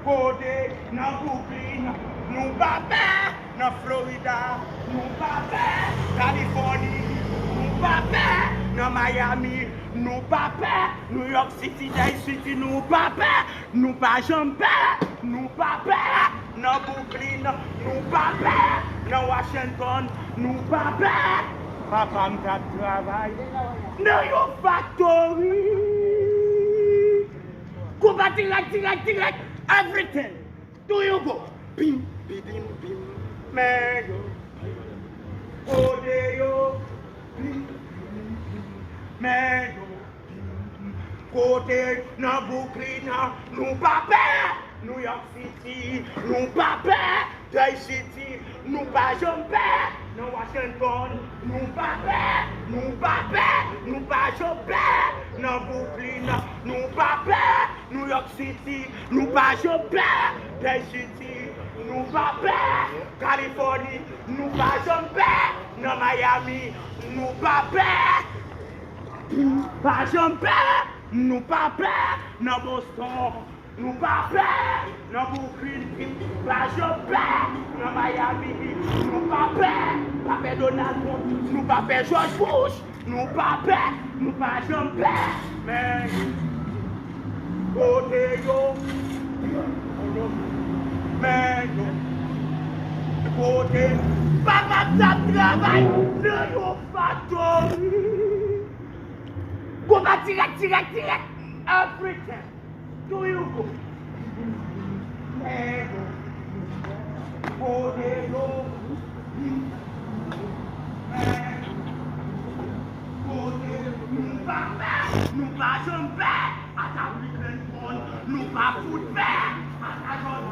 Côté, dans Brooklyn, nous pas peur, dans Florida, nous pas peur, Californie, nous pas peur, dans Miami, nous pas peur, New York City, Day City, nous pas peur, nous pas jamais peur, nous pas peur, dans Brooklyn, nous pas peur, dans Washington, nous pas peur. Papa m'a travaillé dans your factory. Go back, direct, everything. Do you go? Bim, bim, bim, mango. Oh, there you bim, mango. Côté, dans Brooklyn, nous pas peur. New York City, nous pas peur. Day City, nous pas jamais peur. Dans Washington, nous pas peur. Nous pas peur. Nous pas jamais peur. Dans Brooklyn, nous pas peur. New York City, nous pas jamais peur. Day City, nous pas peur. Californie, nous pas jamais peur. Dans Miami, nous pas peur. Pas jamais peur. Nous pas peur. Dans Boston, nous pas peur. Dans Brooklyn, pas jamais peur. Dans Miami, nous pas peur. Pas peur Donald Trump, nous pas peur George Bush. Nous pas peur. Nous pas jamais peur. Mais côté yo, mais yo, côté papa ça travaille de yo factory. Go back direct, everything. Do you go? Mais yo, côté yo, nous pas jamais peur, à ta week-end, nous pas foutre peur, à ta George,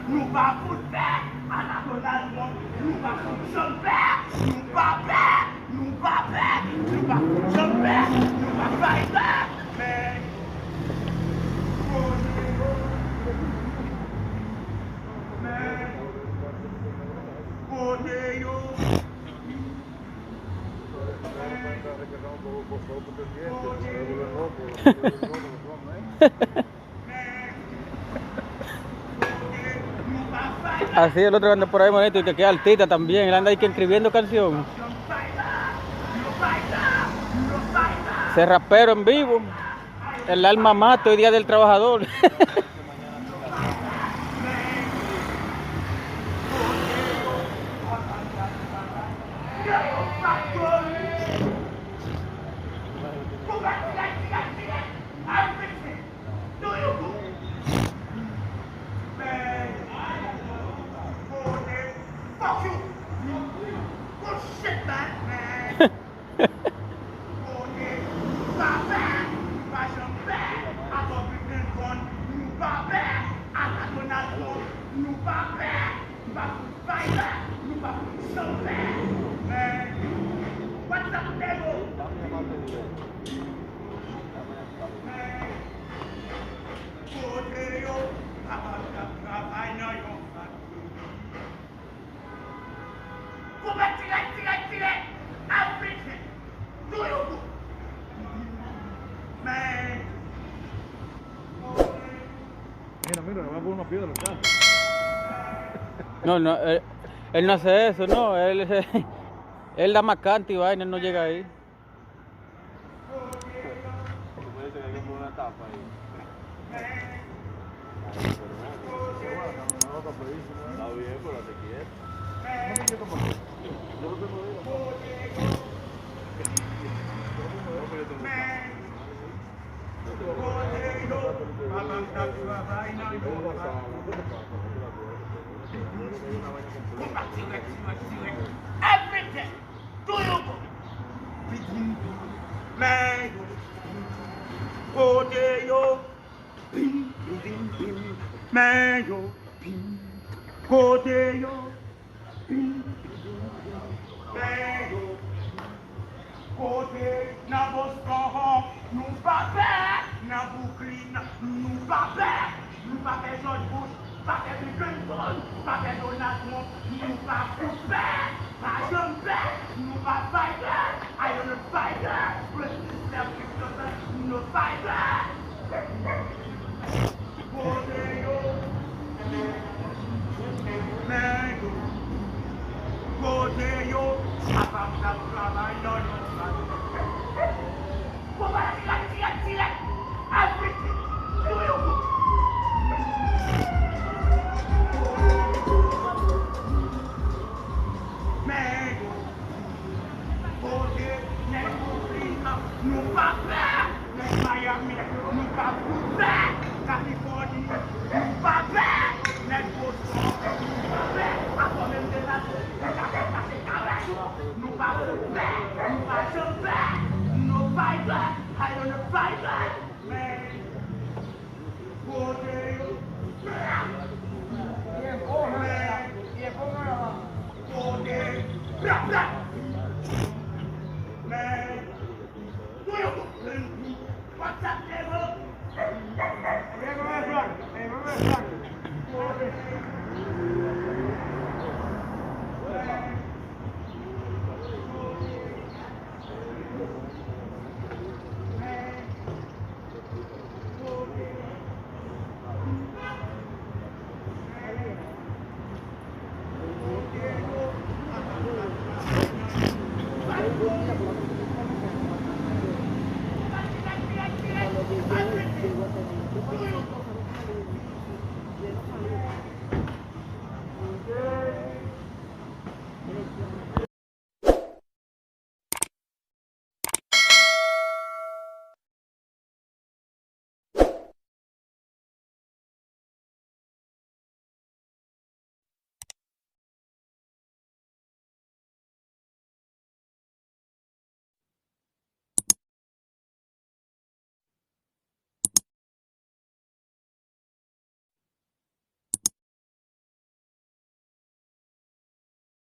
nous pas foutre peur, à ta Donald Trump, nous pas foutre jamais peur, nous pas peur, nous pas peur, nous pas foutre jamais peur, nous pas fighter, mais Así el otro que anda por ahí bonito y que queda altita también, él anda ahí que escribiendo canción. Ese rapero en vivo, el alma mater hoy día del trabajador. Mira, le voy a poner una piedra acá. No, él no hace eso, no, él da más cante y vaina, él no llega ahí. Me dice que hay que poner una tapa ahí. Está bien, pero te quieres. Yo no tengo vida. Everything. Do you go? Man, go there, yo. Bim, bim, bim. Man, yo. Bim. Go there, yo. Bim, man, yo. Go there. Now, Boston, nous pas peur. Now, Brooklyn, nous pas peur. Nous pas peur George Bush. Pas peur Clinton. Pas peur Donald Trump. Nous pas peur. Pas jamais peur. Nous pas fighter. I am a fighter. No fighter. Tú y un